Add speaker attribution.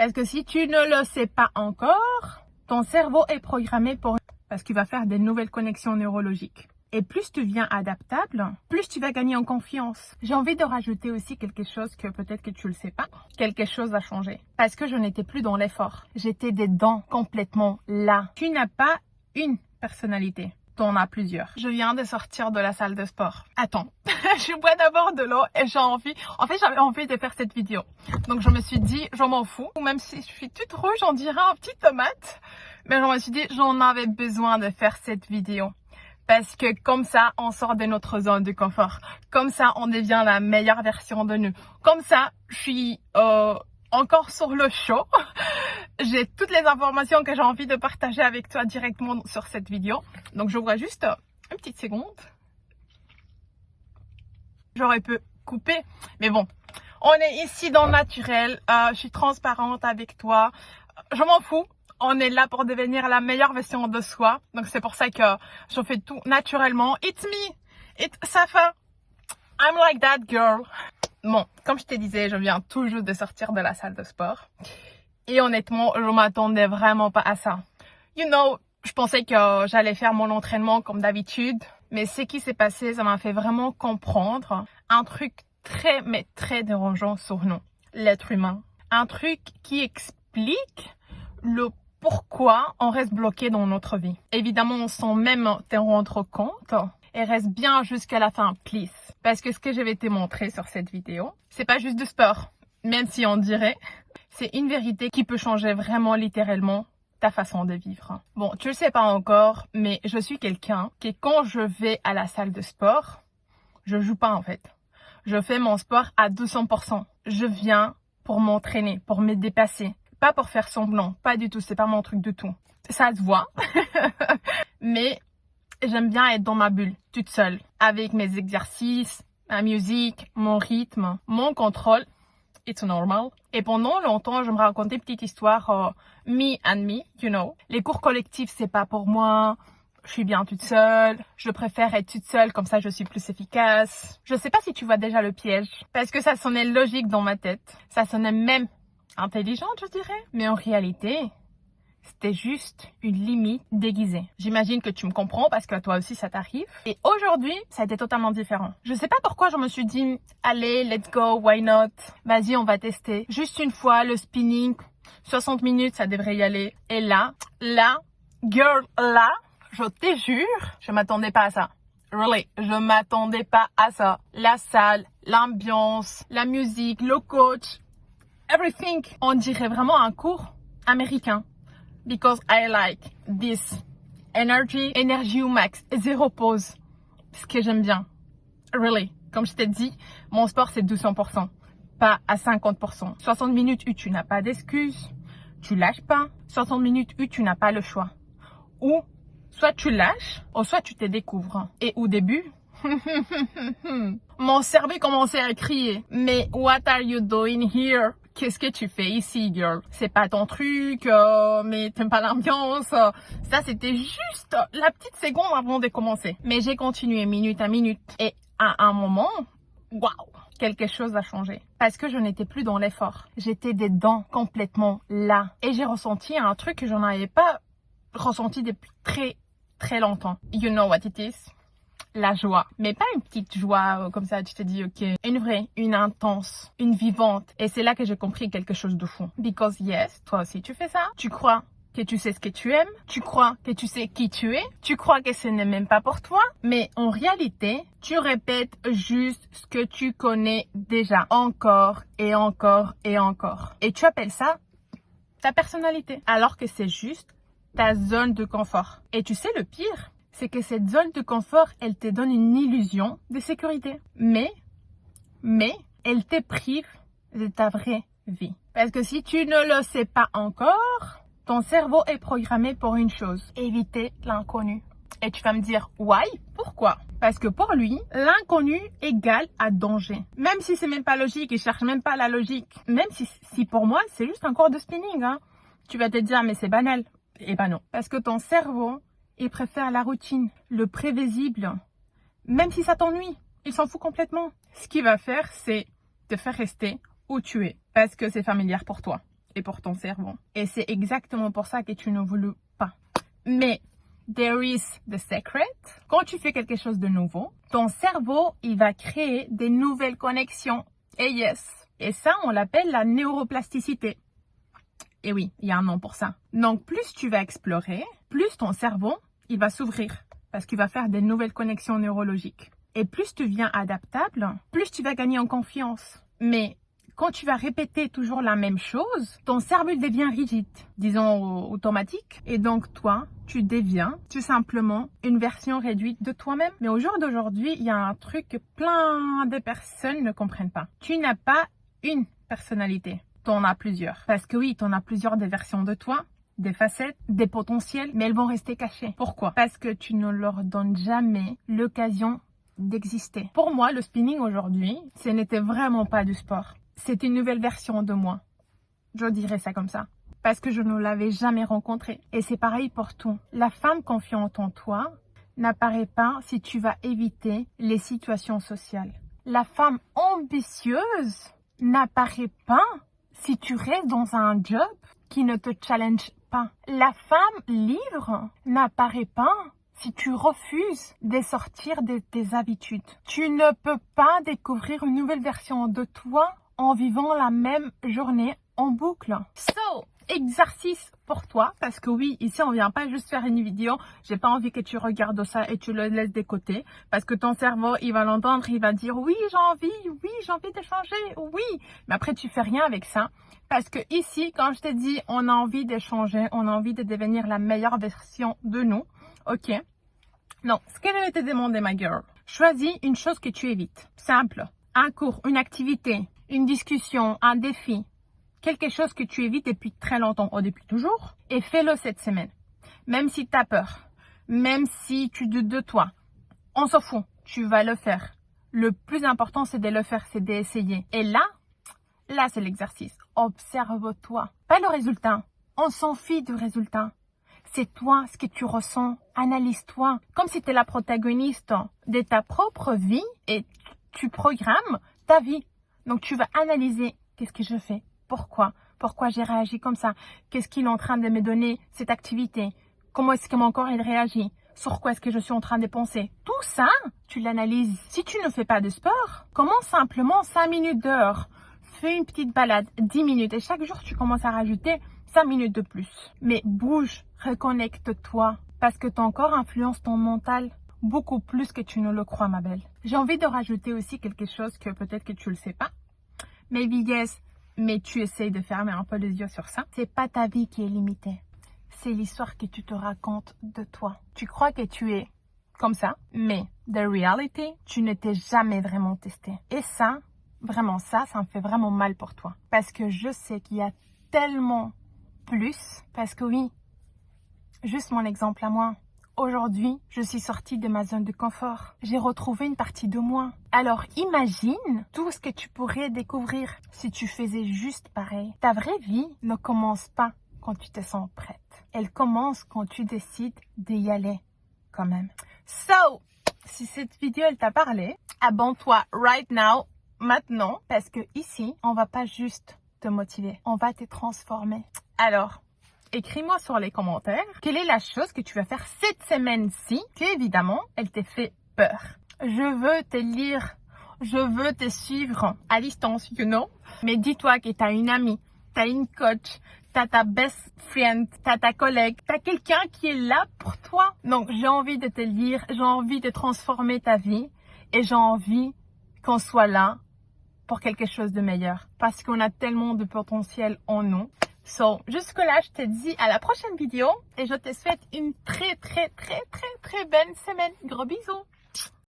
Speaker 1: Parce que si tu ne le sais pas encore, ton cerveau est programmé parce qu'il va faire des nouvelles connexions neurologiques. Et plus tu viens adaptable, plus tu vas gagner en confiance. J'ai envie de rajouter aussi quelque chose que peut-être que tu le sais pas. Quelque chose a changé. Parce que je n'étais plus dans l'effort. J'étais dedans, complètement là. Tu n'as pas une personnalité. Tu en as plusieurs. Je viens de sortir de la salle de sport. Attends, je bois d'abord de l'eau et j'avais envie de faire cette vidéo. Donc je me suis dit, je m'en fous. Même si je suis toute rouge, on dirait un petit tomate. Mais je me suis dit, j'en avais besoin de faire cette vidéo. Parce que comme ça, on sort de notre zone de confort. Comme ça, on devient la meilleure version de nous. Comme ça, je suis encore sur le show. J'ai toutes les informations que j'ai envie de partager avec toi directement sur cette vidéo. Donc, je vois juste une petite seconde. J'aurais pu couper. Mais bon, on est ici dans le naturel. Je suis transparente avec toi. Je m'en fous. On est là pour devenir la meilleure version de soi. Donc, c'est pour ça que je fais tout naturellement. It's me. It's Safa. I'm like that girl. Bon, comme je te disais, je viens tout juste de sortir de la salle de sport. Et honnêtement, je m'attendais vraiment pas à ça. You know, je pensais que j'allais faire mon entraînement comme d'habitude. Mais ce qui s'est passé, ça m'a fait vraiment comprendre un truc très, mais très dérangeant sur nous, l'être humain. Un truc qui explique le pourquoi on reste bloqué dans notre vie. Évidemment, sans même te rendre compte, et reste bien jusqu'à la fin, please. Parce que ce que je vais te montrer sur cette vidéo, c'est pas juste du sport, même si on dirait, c'est une vérité qui peut changer vraiment littéralement ta façon de vivre. Bon, tu le sais pas encore, mais je suis quelqu'un qui, quand je vais à la salle de sport, je joue pas en fait. Je fais mon sport à 200%. Je viens pour m'entraîner, pour me dépasser. Pas pour faire semblant, pas du tout, c'est pas mon truc du tout. Ça se voit. Mais j'aime bien être dans ma bulle, toute seule, avec mes exercices, ma musique, mon rythme, mon contrôle. It's normal. Et pendant longtemps, je me racontais une petite histoire, me and me, you know. Les cours collectifs, c'est pas pour moi. Je suis bien toute seule. Je préfère être toute seule, comme ça je suis plus efficace. Je sais pas si tu vois déjà le piège. Parce que ça sonnait logique dans ma tête. Ça sonnait même intelligente, je dirais. Mais en réalité, c'était juste une limite déguisée. J'imagine que tu me comprends parce que toi aussi ça t'arrive. Et aujourd'hui, ça a été totalement différent. Je sais pas pourquoi je me suis dit, allez, let's go, why not? Vas-y, on va tester. Juste une fois, le spinning, 60 minutes, ça devrait y aller. Et là, girl, là, je te jure, je m'attendais pas à ça. Really, je m'attendais pas à ça. La salle, l'ambiance, la musique, le coach, everything. On dirait vraiment un cours américain. Because I like this énergie au max, zéro pause. Ce que j'aime bien. Really. Comme je t'ai dit, mon sport c'est 200%, pas à 50%. 60 minutes où tu n'as pas d'excuses, tu lâches pas. 60 minutes où tu n'as pas le choix. Ou soit tu lâches, ou soit tu te découvres. Et au début, mon cerveau commençait à crier. Mais what are you doing here? Qu'est-ce que tu fais ici, girl? C'est pas ton truc, mais t'aimes pas l'ambiance. Ça, c'était juste la petite seconde avant de commencer. Mais j'ai continué minute à minute. Et à un moment, waouh, quelque chose a changé. Parce que je n'étais plus dans l'effort. J'étais dedans, complètement là. Et j'ai ressenti un truc que je n'avais pas ressenti depuis très, très longtemps. You know what it is? La joie, mais pas une petite joie comme ça, tu te dis ok, une vraie, une intense, une vivante. Et c'est là que j'ai compris quelque chose de fou. Because yes, toi aussi tu fais ça. Tu crois que tu sais ce que tu aimes, tu crois que tu sais qui tu es, tu crois que ce n'est même pas pour toi, mais en réalité, tu répètes juste ce que tu connais déjà, encore et encore et encore. Et tu appelles ça ta personnalité, alors que c'est juste ta zone de confort. Et tu sais le pire? C'est que cette zone de confort, elle te donne une illusion de sécurité. Mais elle te prive de ta vraie vie. Parce que si tu ne le sais pas encore, ton cerveau est programmé pour une chose, éviter l'inconnu. Et tu vas me dire, why? Pourquoi? Parce que pour lui, l'inconnu égale à danger. Même si c'est même pas logique, il cherche même pas la logique. Même si pour moi, c'est juste un cours de spinning, hein. Tu vas te dire, mais c'est banal. Eh ben non. Parce que ton cerveau, il préfère la routine, le prévisible. Même si ça t'ennuie, il s'en fout complètement. Ce qu'il va faire, c'est te faire rester où tu es. Parce que c'est familier pour toi. et pour ton cerveau. Et c'est exactement pour ça que tu ne voulais pas. Mais there is the secret. Quand tu fais quelque chose de nouveau, ton cerveau, il va créer des nouvelles connexions. Et yes. Et ça, on l'appelle la neuroplasticité. Et oui, il y a un nom pour ça. Donc, plus tu vas explorer, plus ton cerveau, il va s'ouvrir parce qu'il va faire des nouvelles connexions neurologiques. Et plus tu deviens adaptable, plus tu vas gagner en confiance. Mais quand tu vas répéter toujours la même chose, ton cerveau devient rigide, disons automatique. Et donc, toi, tu deviens tout simplement une version réduite de toi-même. Mais au jour d'aujourd'hui, il y a un truc que plein de personnes ne comprennent pas. Tu n'as pas une personnalité. Tu en as plusieurs. Parce que oui, tu en as plusieurs des versions de toi, des facettes, des potentiels, mais elles vont rester cachées. Pourquoi? Parce que tu ne leur donnes jamais l'occasion d'exister. Pour moi, le spinning aujourd'hui, ce n'était vraiment pas du sport. C'est une nouvelle version de moi. Je dirais ça comme ça. Parce que je ne l'avais jamais rencontrée. Et c'est pareil pour tout. La femme confiante en toi n'apparaît pas si tu vas éviter les situations sociales. La femme ambitieuse n'apparaît pas si tu restes dans un job qui ne te challenge pas. La femme libre n'apparaît pas si tu refuses de sortir de tes habitudes. Tu ne peux pas découvrir une nouvelle version de toi en vivant la même journée en boucle. So, exercice pour toi, parce que oui, ici on vient pas juste faire une vidéo, j'ai pas envie que tu regardes ça et tu le laisses de côté, parce que ton cerveau, il va l'entendre, il va dire oui, j'ai envie de changer, oui, mais après tu fais rien avec ça, parce que ici, quand je te dis on a envie de changer, on a envie de devenir la meilleure version de nous, ok? Non, ce que je vais te demander, ma girl, choisis une chose que tu évites, simple, un cours, une activité, une discussion, un défi, quelque chose que tu évites depuis très longtemps ou depuis toujours, et fais-le cette semaine. Même si tu as peur, même si tu doutes de toi, on s'en fout, tu vas le faire. Le plus important, c'est de le faire, c'est d'essayer. Et là, c'est l'exercice. Observe-toi. Pas le résultat. On s'en fiche du résultat. C'est toi, ce que tu ressens. Analyse-toi. Comme si tu es la protagoniste de ta propre vie et tu programmes ta vie. Donc, tu vas analyser qu'est-ce que je fais. Pourquoi? Pourquoi j'ai réagi comme ça? Qu'est-ce qu'il est en train de me donner cette activité? Comment est-ce que mon corps il réagit? Sur quoi est-ce que je suis en train de penser? Tout ça, tu l'analyses. Si tu ne fais pas de sport, commence simplement 5 minutes dehors. Fais une petite balade, 10 minutes. Et chaque jour, tu commences à rajouter 5 minutes de plus. Mais bouge, reconnecte-toi. Parce que ton corps influence ton mental beaucoup plus que tu ne le crois, ma belle. J'ai envie de rajouter aussi quelque chose que peut-être que tu le sais pas. Maybe yes, mais tu essayes de fermer un peu les yeux sur ça. C'est pas ta vie qui est limitée. C'est l'histoire que tu te racontes de toi. Tu crois que tu es comme ça, mais the reality, tu ne t'es jamais vraiment testé. Et ça, vraiment ça me fait vraiment mal pour toi. Parce que je sais qu'il y a tellement plus. Parce que oui, juste mon exemple à moi. Aujourd'hui, je suis sortie de ma zone de confort. J'ai retrouvé une partie de moi. Alors imagine tout ce que tu pourrais découvrir si tu faisais juste pareil. Ta vraie vie ne commence pas quand tu te sens prête. Elle commence quand tu décides d'y aller quand même. So, si cette vidéo elle t'a parlé, abonne-toi right now, maintenant, parce que ici, on va pas juste te motiver, on va te transformer. Alors, écris-moi sur les commentaires quelle est la chose que tu vas faire cette semaine-ci qui évidemment, elle te fait peur. Je veux te lire, je veux te suivre à distance, you know. Mais dis-toi que tu as une amie, tu as une coach, tu as ta best friend, tu as ta collègue, tu as quelqu'un qui est là pour toi. Donc j'ai envie de te lire, j'ai envie de transformer ta vie et j'ai envie qu'on soit là pour quelque chose de meilleur. Parce qu'on a tellement de potentiel en nous. So, jusque là, je te dis à la prochaine vidéo et je te souhaite une très belle semaine. Gros bisous!